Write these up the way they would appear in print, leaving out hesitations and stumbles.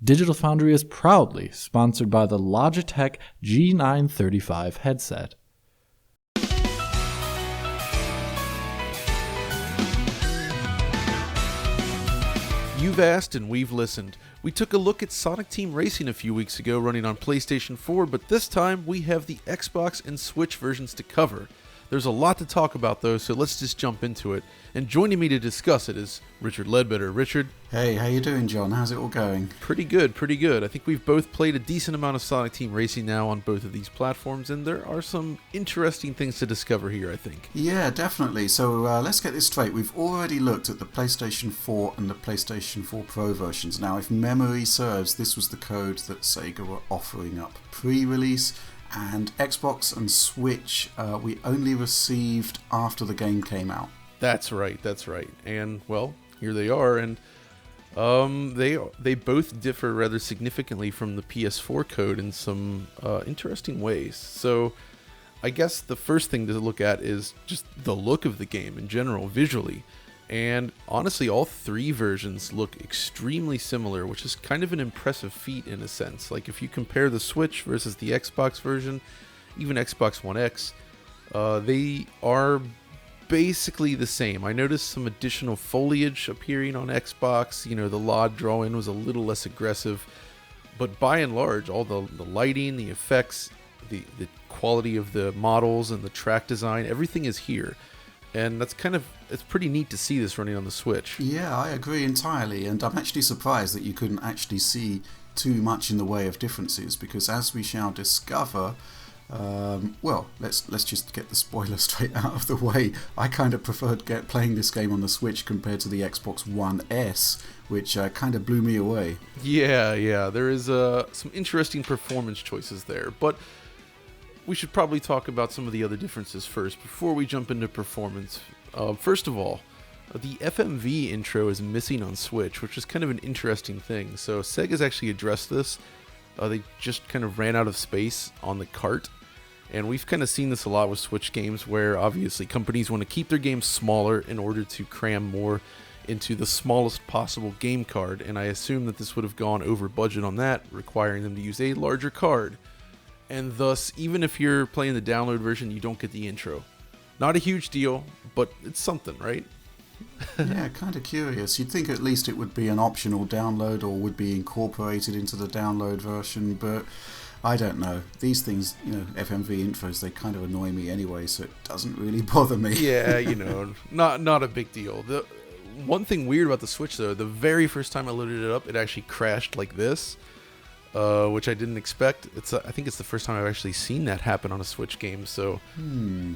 Digital Foundry is proudly sponsored by the Logitech G935 headset. You've asked and we've listened. We took a look at Sonic Team Racing a few weeks ago running on PlayStation 4, but this time we have the Xbox and Switch versions to cover. There's a lot to talk about though, so let's just jump into it. And joining me to discuss it is Richard Ledbetter. Richard? Hey, how you doing, John? How's it all going? Pretty good, pretty good. I think we've both played a decent amount of Sonic Team Racing now on both of these platforms, and there are some interesting things to discover here, I think. Yeah, definitely. So let's get this straight. We've already looked at the PlayStation 4 and the PlayStation 4 Pro versions. Now, if memory serves, this was the code that Sega were offering up pre-release, and Xbox and Switch we only received after the game came out. That's right. And, well, here they are, and they both differ rather significantly from the PS4 code in some interesting ways. So I guess the first thing to look at is just the look of the game in general, visually. And honestly, all three versions look extremely similar, which is kind of an impressive feat in a sense. Like if you compare the Switch versus the Xbox version, even Xbox One X, they are basically the same. I noticed some additional foliage appearing on Xbox. You know, the LOD draw-in was a little less aggressive, but by and large, all the lighting, the effects, the quality of the models and the track design, everything is here. And that's it's pretty neat to see this running on the Switch. Yeah, I agree entirely, and I'm actually surprised that you couldn't actually see too much in the way of differences, because as we shall discover, well, let's just get the spoiler straight out of the way. I kind of preferred playing this game on the Switch compared to the Xbox One S, which kind of blew me away. Yeah, there is some interesting performance choices there, but we should probably talk about some of the other differences first before we jump into performance. First of all, the Fmv intro is missing on Switch, which is kind of an interesting thing. So Sega's actually addressed this. They just kind of ran out of space on the cart. And we've kind of seen this a lot with Switch games, where obviously companies want to keep their games smaller in order to cram more into the smallest possible game card. And I assume that this would have gone over budget on that, requiring them to use a larger card. And thus, even if you're playing the download version, you don't get the intro. Not a huge deal, but it's something, right? Yeah, kind of curious. You'd think at least it would be an optional download or would be incorporated into the download version, but I don't know. These things, FMV intros, they kind of annoy me anyway, so it doesn't really bother me. Yeah, not a big deal. The one thing weird about the Switch, though, the very first time I loaded it up, it actually crashed like this. Which I didn't expect. I think it's the first time I've actually seen that happen on a Switch game, so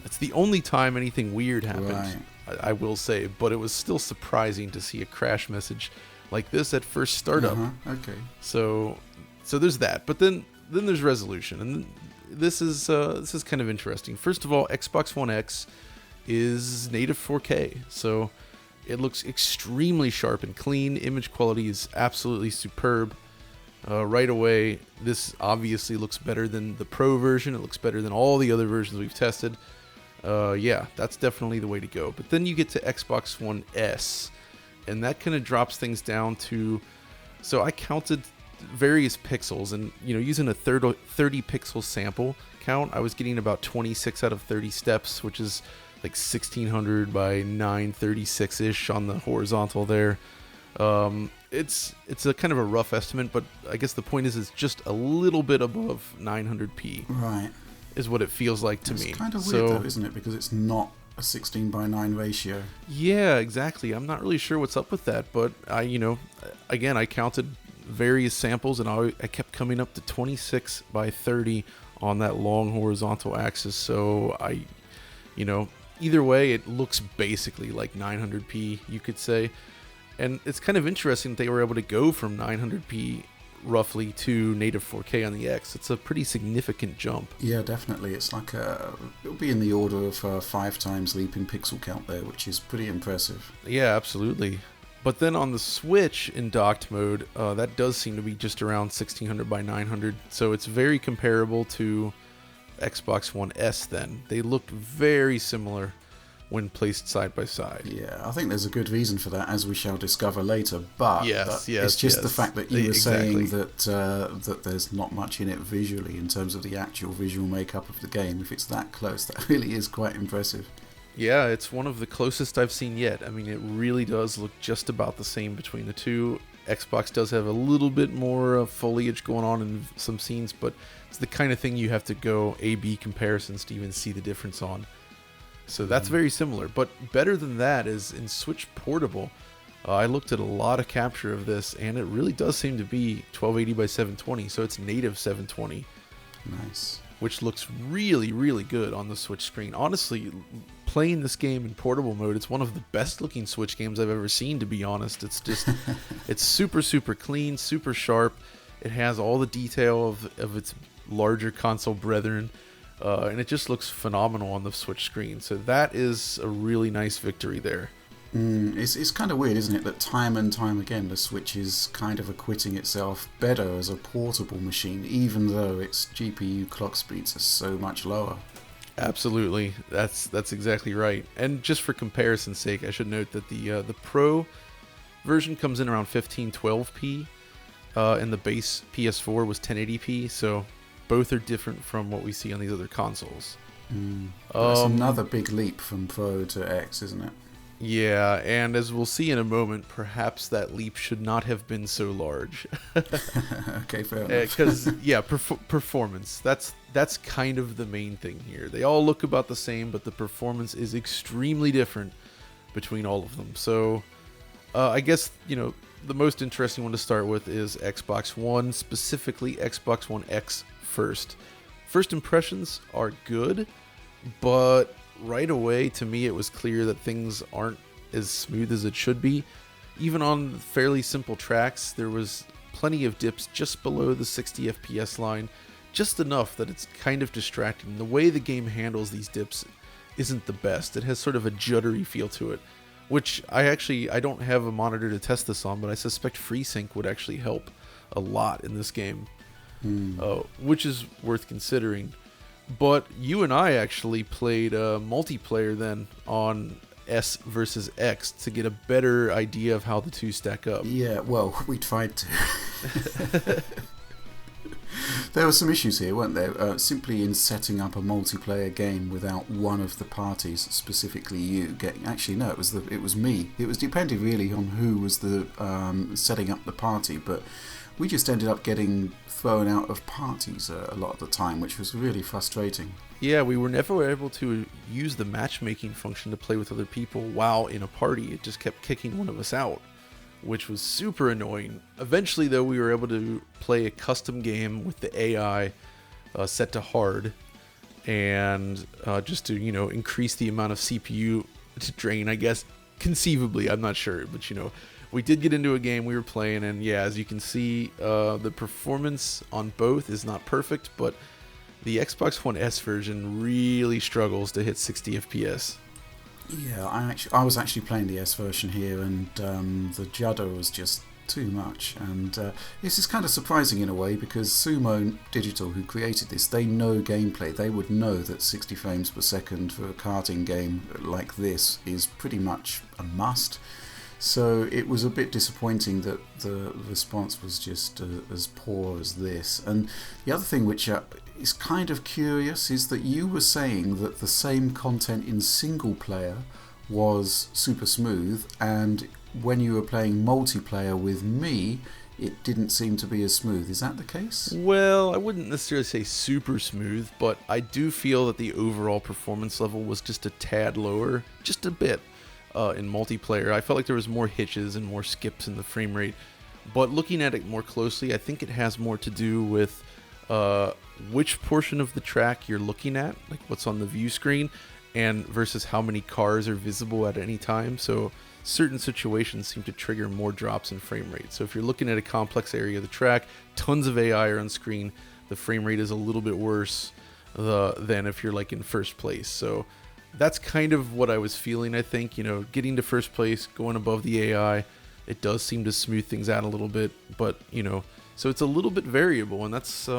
it's the only time anything weird happened, right. I will say, but it was still surprising to see a crash message like this at first startup. Okay. So there's that, but then there's resolution, and this is kind of interesting. First of all, Xbox One X is native 4K, so it looks extremely sharp and clean. Image quality is absolutely superb. Right away, this obviously looks better than the Pro version. It looks better than all the other versions we've tested. Yeah, that's definitely the way to go. But then you get to Xbox One S, and that kind of drops things down to... So I counted various pixels, and using a 30 pixel sample count, I was getting about 26 out of 30 steps, which is like 1600 by 936-ish on the horizontal there. It's a kind of a rough estimate, but I guess the point is it's just a little bit above 900p. Right. Is what it feels like to me. It's kind of weird though, isn't it? Because it's not a 16:9 ratio. Yeah, exactly. I'm not really sure what's up with that, but I counted various samples and I kept coming up to 26:30 on that long horizontal axis. So either way, it looks basically like 900p, you could say. And it's kind of interesting that they were able to go from 900p roughly to native 4K on the X. It's a pretty significant jump. Yeah, definitely. It's like it'll be in the order of 5 times leap in pixel count there, which is pretty impressive. Yeah, absolutely. But then on the Switch in docked mode, that does seem to be just around 1600 by 900. So it's very comparable to Xbox One S then. They look very similar. when placed side by side. Yeah, I think there's a good reason for that, as we shall discover later. But it's just the fact that you were saying that that there's not much in it visually in terms of the actual visual makeup of the game. If it's that close, that really is quite impressive. Yeah, it's one of the closest I've seen yet. I mean, it really does look just about the same between the two. Xbox does have a little bit more foliage going on in some scenes, but it's the kind of thing you have to go A/B comparisons to even see the difference on. So that's very similar. But better than that is in Switch Portable. I looked at a lot of capture of this, and it really does seem to be 1280 by 720, so it's native 720. Nice. Which looks really, really good on the Switch screen. Honestly, playing this game in portable mode, it's one of the best looking Switch games I've ever seen, to be honest. It's just, it's super, super clean, super sharp. It has all the detail of its larger console brethren. And it just looks phenomenal on the Switch screen. So that is a really nice victory there. It's kind of weird, isn't it, that time and time again the Switch is kind of acquitting itself better as a portable machine, even though its GPU clock speeds are so much lower. Absolutely, that's exactly right. And just for comparison's sake, I should note that the Pro version comes in around 1512p, and the base PS4 was 1080p. So both are different from what we see on these other consoles. That's another big leap from Pro to X, isn't it? Yeah, and as we'll see in a moment, perhaps that leap should not have been so large. Okay, fair enough. Because, performance. That's kind of the main thing here. They all look about the same, but the performance is extremely different between all of them. So, I guess, the most interesting one to start with is Xbox One, specifically Xbox One X first. First impressions are good, but right away, to me, it was clear that things aren't as smooth as it should be. Even on fairly simple tracks, there was plenty of dips just below the 60 FPS line, just enough that it's kind of distracting. The way the game handles these dips isn't the best. It has sort of a juddery feel to it, which I don't have a monitor to test this on, but I suspect FreeSync would actually help a lot in this game, which is worth considering. But you and I actually played multiplayer then on S versus X to get a better idea of how the two stack up. Yeah, well, we tried to. There were some issues here, weren't there? Simply in setting up a multiplayer game without one of the parties, specifically you, getting... Actually, no, it was me. It was depending really on who was the setting up the party, but we just ended up getting thrown out of parties a lot of the time, which was really frustrating. Yeah, we were never able to use the matchmaking function to play with other people while in a party. It just kept kicking one of us out, which was super annoying. Eventually, though, we were able to play a custom game with the AI set to hard, and just to, increase the amount of CPU to drain, I guess, conceivably. I'm not sure, but, we did get into a game we were playing, and yeah, as you can see, the performance on both is not perfect, but the Xbox One S version really struggles to hit 60 FPS. Yeah, I was actually playing the S version here, and the judder was just too much. And this is kind of surprising in a way, because Sumo Digital, who created this, they know gameplay. They would know that 60 frames per second for a karting game like this is pretty much a must. So it was a bit disappointing that the response was just as poor as this. And the other thing which is kind of curious is that you were saying that the same content in single player was super smooth, and when you were playing multiplayer with me, it didn't seem to be as smooth. Is that the case? Well, I wouldn't necessarily say super smooth, but I do feel that the overall performance level was just a tad lower, just a bit. In multiplayer, I felt like there was more hitches and more skips in the frame rate, but looking at it more closely, I think it has more to do with which portion of the track you're looking at, like what's on the view screen, and versus how many cars are visible at any time. So certain situations seem to trigger more drops in frame rate. So if you're looking at a complex area of the track, tons of AI are on screen, the frame rate is a little bit worse than if you're like in first place. So that's kind of what I was feeling, I think. Getting to first place, going above the AI, it does seem to smooth things out a little bit, but, so it's a little bit variable, and that's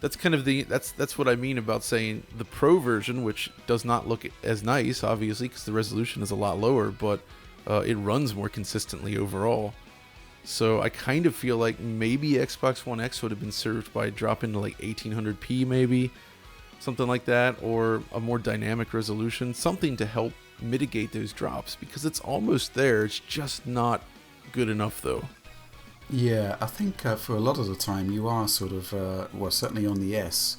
that's kind of that's what I mean about saying the Pro version, which does not look as nice, obviously, because the resolution is a lot lower, but it runs more consistently overall. So I kind of feel like maybe Xbox One X would have been served by dropping to like 1800p, maybe something like that, or a more dynamic resolution, something to help mitigate those drops, because it's almost there. It's just not good enough, though. Yeah, I think for a lot of the time you are sort of, well, certainly on the S,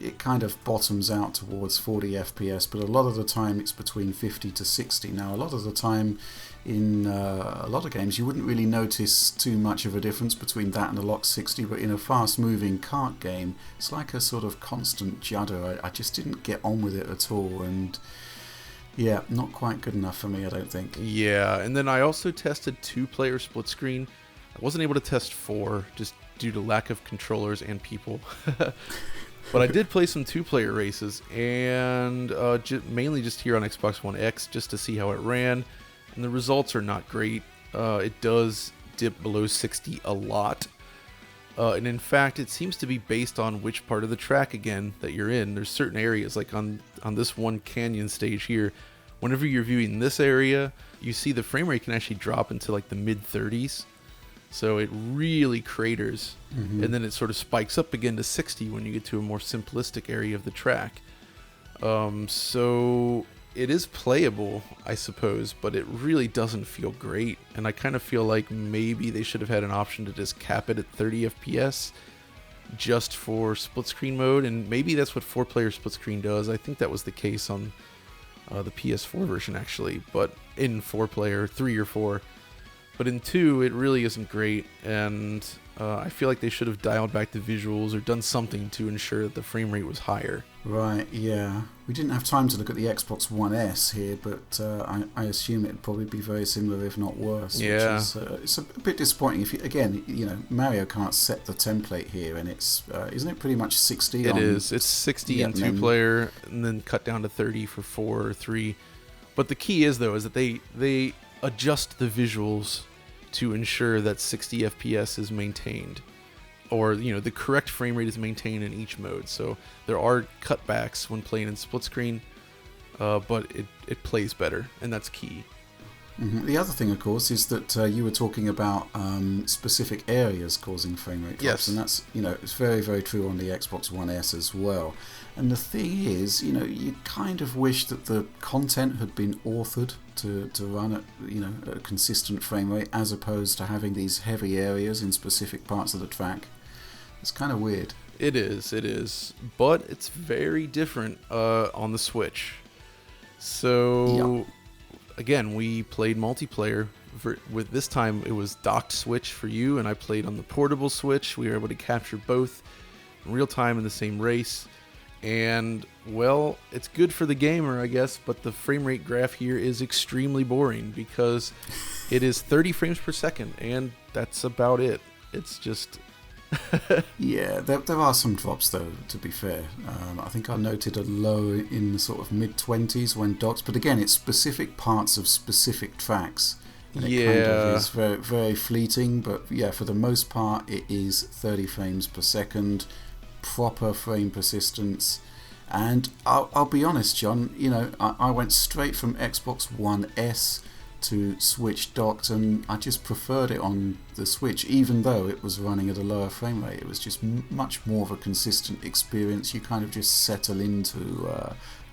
it kind of bottoms out towards 40 FPS, but a lot of the time it's between 50 to 60. Now, a lot of the time in a lot of games you wouldn't really notice too much of a difference between that and a lock 60, but in a fast-moving kart game, it's like a sort of constant judder. I just didn't get on with it at all, and yeah, not quite good enough for me, I don't think. Yeah, and then I also tested 2-player split screen. I wasn't able to test 4 just due to lack of controllers and people. But I did play some 2-player races, and mainly just here on Xbox One X, just to see how it ran. And the results are not great. It does dip below 60 a lot. And in fact, it seems to be based on which part of the track, again, that you're in. There's certain areas, like on this one canyon stage here, whenever you're viewing this area, you see the frame rate can actually drop into like the mid-30s. So it really craters, and then it sort of spikes up again to 60 when you get to a more simplistic area of the track. So it is playable, I suppose, but it really doesn't feel great. And I kind of feel like maybe they should have had an option to just cap it at 30 FPS just for split screen mode, and maybe that's what 4-player split screen does. I think that was the case on the PS4 version, actually, but in 4-player, 3 or 4. But in 2, it really isn't great, and I feel like they should have dialed back the visuals or done something to ensure that the frame rate was higher. Right, yeah. We didn't have time to look at the Xbox One S here, but I assume it'd probably be very similar, if not worse. Yeah. Which is, it's a bit disappointing. If you, again, you know, Mario can't set the template here, and it's isn't it pretty much 60? It is. It's 60 in 2-player, and then cut down to 30 for 4 or 3. But the key is, though, is that they adjust the visuals to ensure that 60 FPS is maintained, or the correct frame rate is maintained in each mode. So there are cutbacks when playing in split screen, but it plays better, and that's key. Mm-hmm. The other thing, of course, is that you were talking about specific areas causing frame rate drops, Yes. and that's it's very, very true on the Xbox One S as well. And the thing is, you kind of wish that the content had been authored to run at a consistent frame rate, as opposed to having these heavy areas in specific parts of the track. It's kind of weird. It is, but it's very different on the Switch. So. Yeah. Again, we played multiplayer. With this time, it was docked Switch for you, and I played on the portable Switch. We were able to capture both in real time in the same race. And, well, it's good for the gamer, I guess, but the frame rate graph here is extremely boring because it is 30 frames per second, and that's about it. It's just... Yeah, there are some drops, though, to be fair. I think I noted a low in the sort of mid-20s when docked, but again, it's specific parts of specific tracks. And it kind of is very, very fleeting, but yeah, for the most part, it is 30 frames per second, proper frame persistence. And I'll be honest, John, I went straight from Xbox One S to Switch docked, and I just preferred it on the Switch, even though it was running at a lower frame rate. It was just much more of a consistent experience. You kind of just settle into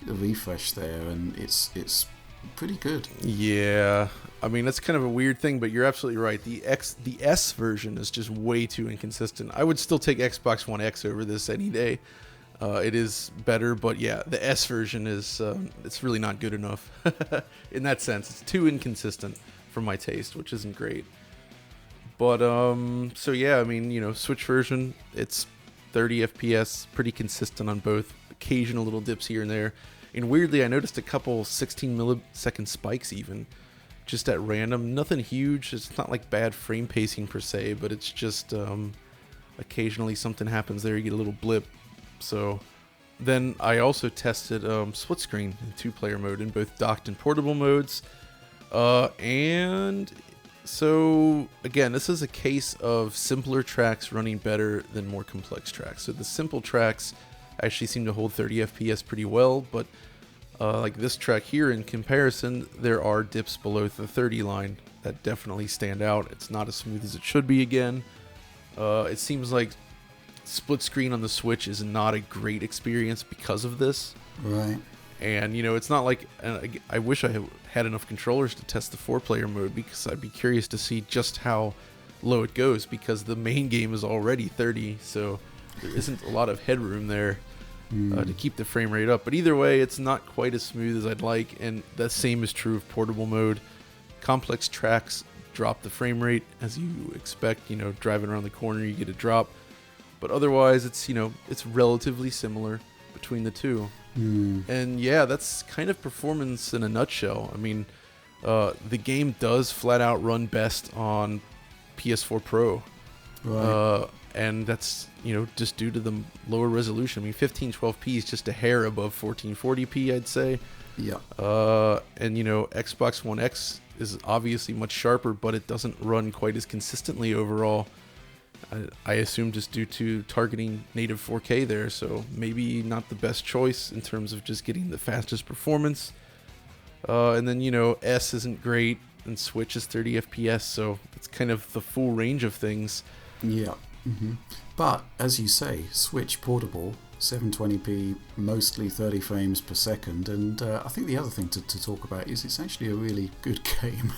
the refresh there, and it's pretty good. Yeah, I mean, that's kind of a weird thing, but you're absolutely right. The S version is just way too inconsistent. I would still take Xbox One X over this any day. It is better, but yeah, the S version is it's really not good enough in that sense. It's too inconsistent for my taste, which isn't great. But so yeah, I mean, Switch version, it's 30 FPS, pretty consistent on both. Occasional little dips here and there, and weirdly, I noticed a couple 16 millisecond spikes even, just at random. Nothing huge. It's not like bad frame pacing per se, but it's just occasionally something happens there. You get a little blip. So then I also tested split screen in 2-player mode in both docked and portable modes, and So again, this is a case of simpler tracks running better than more complex tracks. So the simple tracks actually seem to hold 30 FPS pretty well, but like this track here in comparison, there are dips below the 30 line that definitely stand out. It's not as smooth as it should be again. It seems like split screen on the Switch is not a great experience because of this. Right. And, it's not like... I wish I had enough controllers to test the 4-player mode, because I'd be curious to see just how low it goes, because the main game is already 30, so there isn't a lot of headroom there to keep the frame rate up. But either way, it's not quite as smooth as I'd like, and the same is true of portable mode. Complex tracks drop the frame rate, as you expect. Driving around the corner, you get a drop. But otherwise, it's relatively similar between the two. And yeah, that's kind of performance in a nutshell. I mean, the game does flat out run best on PS4 Pro. Right. And that's, just due to the lower resolution. I mean, 1512p is just a hair above 1440p, I'd say. Yeah. And, Xbox One X is obviously much sharper, but it doesn't run quite as consistently overall. I assume just due to targeting native 4K there, so maybe not the best choice in terms of just getting the fastest performance. And then, S isn't great, and Switch is 30 FPS, so it's kind of the full range of things. Yeah. But, as you say, Switch portable, 720p, mostly 30 frames per second, and I think the other thing to talk about is it's actually a really good game.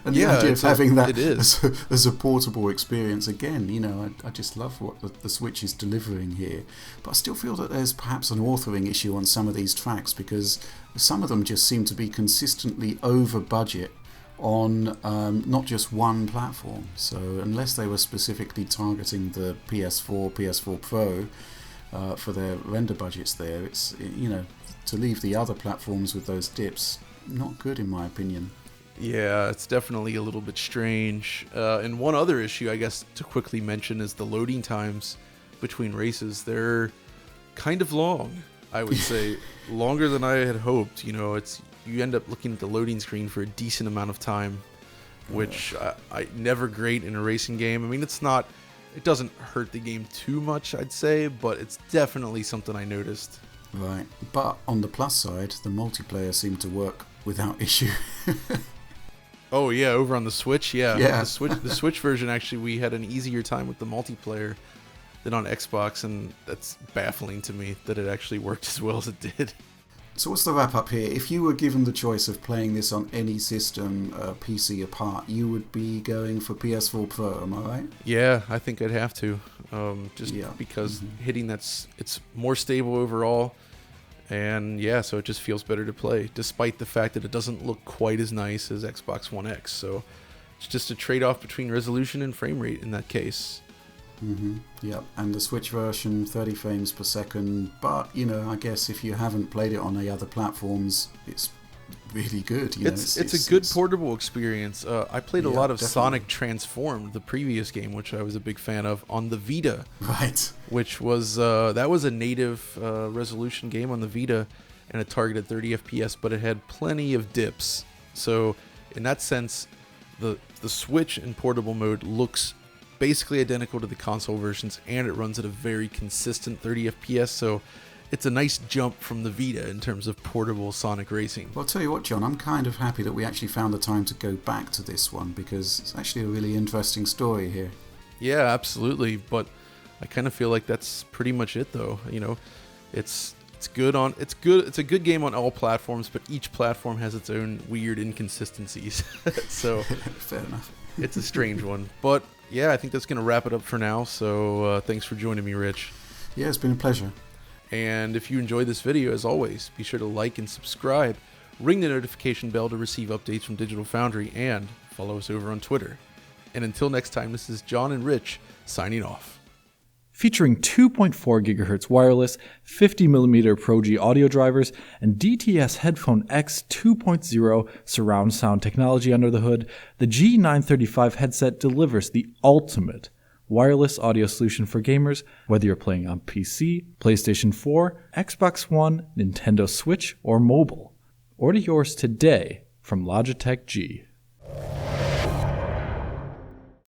And the idea of having that as a portable experience, again, I just love what the Switch is delivering here. But I still feel that there's perhaps an authoring issue on some of these tracks, because some of them just seem to be consistently over budget on not just one platform. So unless they were specifically targeting the PS4, PS4 Pro, for their render budgets there, it's, to leave the other platforms with those dips, not good in my opinion. Yeah, it's definitely a little bit strange. And one other issue, I guess, to quickly mention is the loading times between races. They're kind of long, I would say. Longer than I had hoped. You end up looking at the loading screen for a decent amount of time, which I never great in a racing game. I mean, it doesn't hurt the game too much, I'd say, but it's definitely something I noticed. Right. But on the plus side, the multiplayer seemed to work without issue. Oh yeah, over on the Switch, yeah. Yeah. The Switch version, actually, we had an easier time with the multiplayer than on Xbox, and that's baffling to me that it actually worked as well as it did. So what's the wrap up here? If you were given the choice of playing this on any system, PC apart, you would be going for PS4 Pro, am I right? Yeah, I think I'd have to. Because hitting it's more stable overall. And yeah, so it just feels better to play, despite the fact that it doesn't look quite as nice as Xbox One X. So it's just a trade-off between resolution and frame rate in that case. Yep, and the Switch version 30 frames per second, but I guess if you haven't played it on the other platforms, it's really good. It's a good portable experience. I played a lot of definitely. Sonic Transformed, the previous game, which I was a big fan of, on the Vita. Right. Which was that was a native resolution game on the Vita, and it targeted 30 FPS, but it had plenty of dips. So in that sense, the Switch in portable mode looks basically identical to the console versions, and it runs at a very consistent 30 FPS, so it's a nice jump from the Vita in terms of portable Sonic racing. Well, I'll tell you what, John, I'm kind of happy that we actually found the time to go back to this one, because it's actually a really interesting story here. Yeah, absolutely, but I kind of feel like that's pretty much it, though. It's a good game on all platforms, but each platform has its own weird inconsistencies. So fair enough. It's a strange one, but yeah, I think that's going to wrap it up for now. So thanks for joining me, Rich. Yeah, it's been a pleasure. And if you enjoyed this video, as always, be sure to like and subscribe, ring the notification bell to receive updates from Digital Foundry, and follow us over on Twitter. And until next time, this is John and Rich signing off. Featuring 2.4 GHz wireless, 50mm Pro G audio drivers, and DTS Headphone X 2.0 surround sound technology under the hood, the G935 headset delivers the ultimate wireless audio solution for gamers, whether you're playing on PC, PlayStation 4, Xbox One, Nintendo Switch, or mobile. Order yours today from Logitech G.